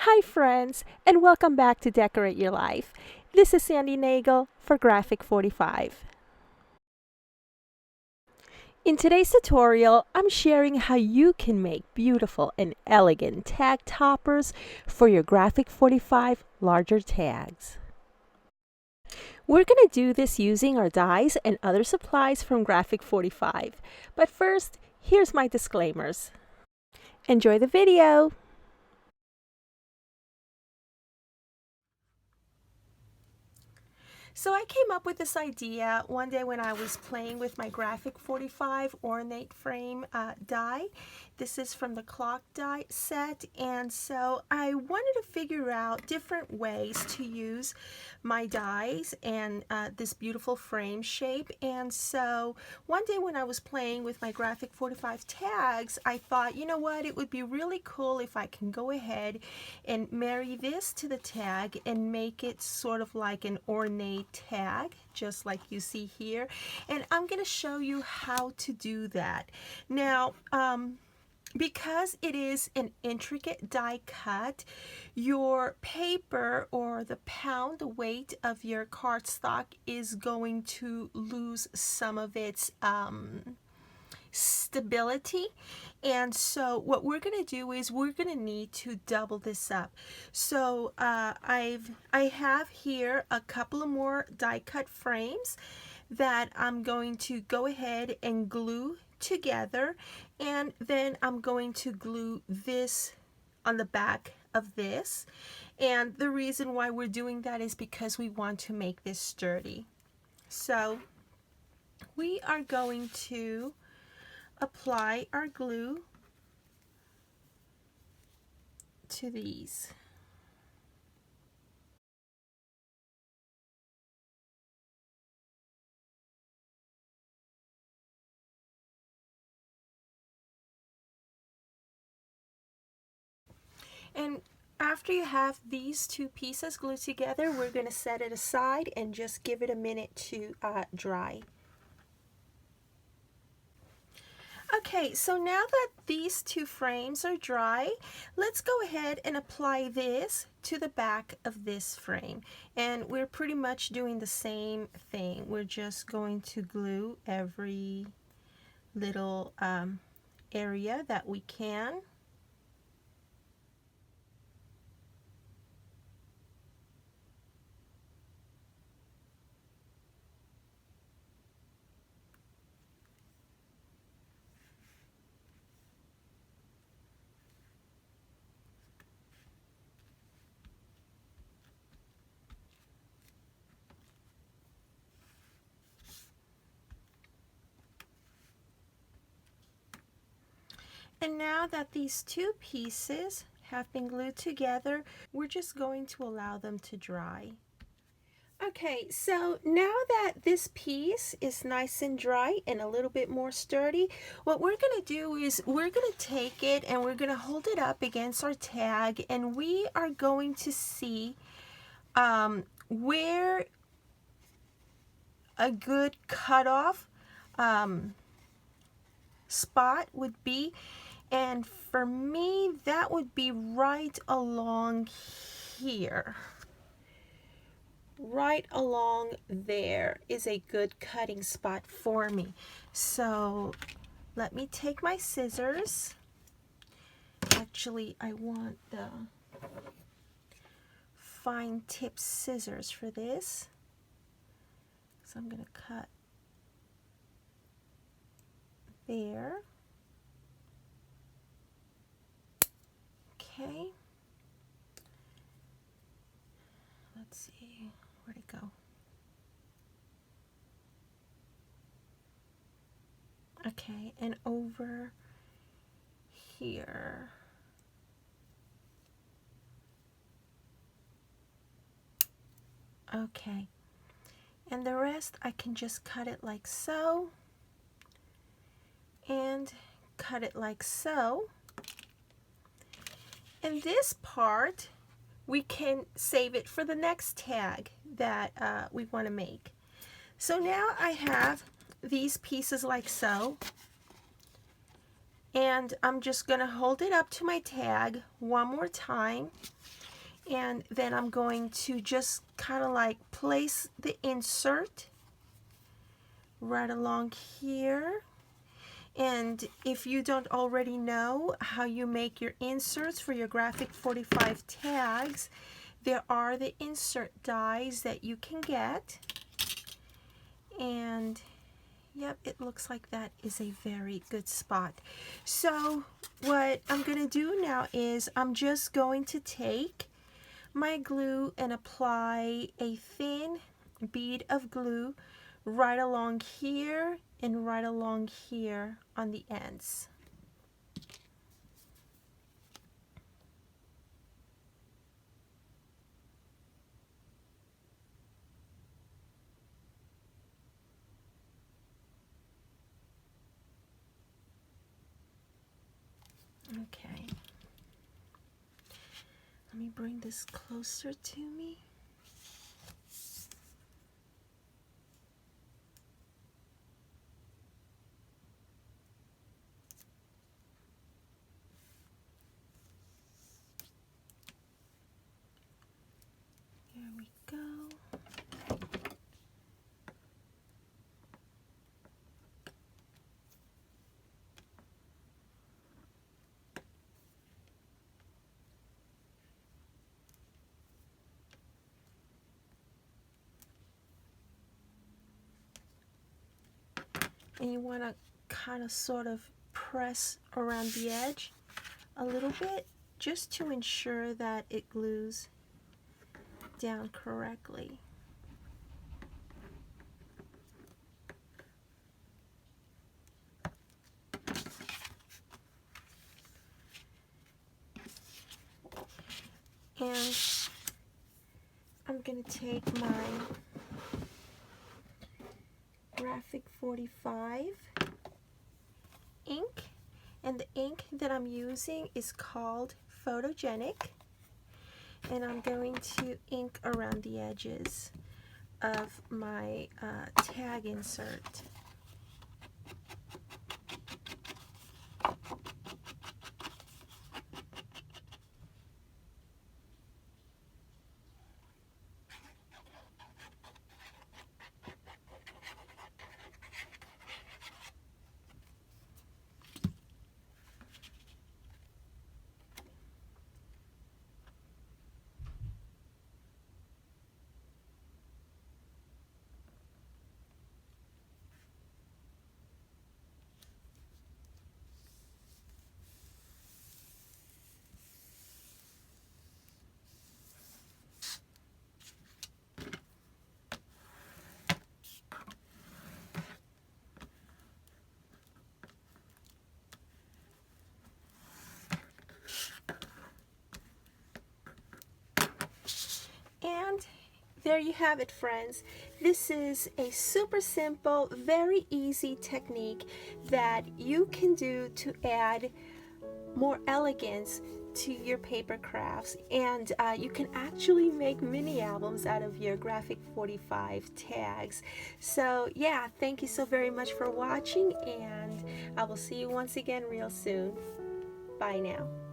Hi friends, and welcome back to Decorate Your Life. This is Sandi Nagel for Graphic 45. In today's tutorial, I'm sharing how you can make beautiful and elegant tag toppers for your Graphic 45 larger tags. We're going to do this using our dies and other supplies from Graphic 45. But first, here's my disclaimers. Enjoy the video! So I came up with this idea one day when I was playing with my Graphic 45 ornate frame die. This is from the clock die set, and so I wanted to figure out different ways to use my dies and this beautiful frame shape. And so one day when I was playing with my Graphic 45 tags, I thought, you know what, it would be really cool if I can go ahead and marry this to the tag and make it sort of like an ornate tag, just like you see here. And I'm going to show you how to do that. Now, because it is an intricate die cut, your paper or the pound weight of your cardstock is going to lose some of its stability. And so what we're going to do is we're going to need to double this up. So I have here a couple of more die cut frames that I'm going to go ahead and glue together, and then I'm going to glue this on the back of this. And the reason why we're doing that is because we want to make this sturdy. So we are going to apply our glue to these. And after you have these two pieces glued together, we're going to set it aside and just give it a minute to dry. Okay, so now that these two frames are dry, let's go ahead and apply this to the back of this frame. And we're pretty much doing the same thing. We're just going to glue every little area that we can. And now that these two pieces have been glued together, we're just going to allow them to dry. Okay, so now that this piece is nice and dry and a little bit more sturdy, what we're going to do is we're going to take it and we're going to hold it up against our tag, and we are going to see where a good cutoff spot would be. And for me, that would be right along here. Right along there is a good cutting spot for me. So let me take my scissors. Actually, I want the fine tip scissors for this. So I'm going to cut there. Okay. Let's see, where'd it go? Okay, and over here. Okay, and the rest I can just cut it like so, and cut it like so. And this part, we can save it for the next tag that we want to make. So now I have these pieces like so, And I'm just going to hold it up to my tag one more time, and then I'm going to just kind of like place the insert right along here. And if you don't already know how you make your inserts for your Graphic 45 tags, there are the insert dies that you can get. And yep, it looks like that is a very good spot. So what I'm going to do now is I'm just going to take my glue and apply a thin bead of glue right along here and right along here on the ends. Okay. Let me bring this closer to me. There we go. And you want to kind of sort of press around the edge a little bit just to ensure that it glues down correctly. And I'm going to take my Graphic 45 ink, and the ink that I'm using is called Photogenic, and I'm going to ink around the edges of my tag insert. And there you have it, friends. This is a super simple, very easy technique that you can do to add more elegance to your paper crafts, and you can actually make mini albums out of your Graphic 45 tags. So yeah, thank you so very much for watching, and I will see you once again real soon. Bye now.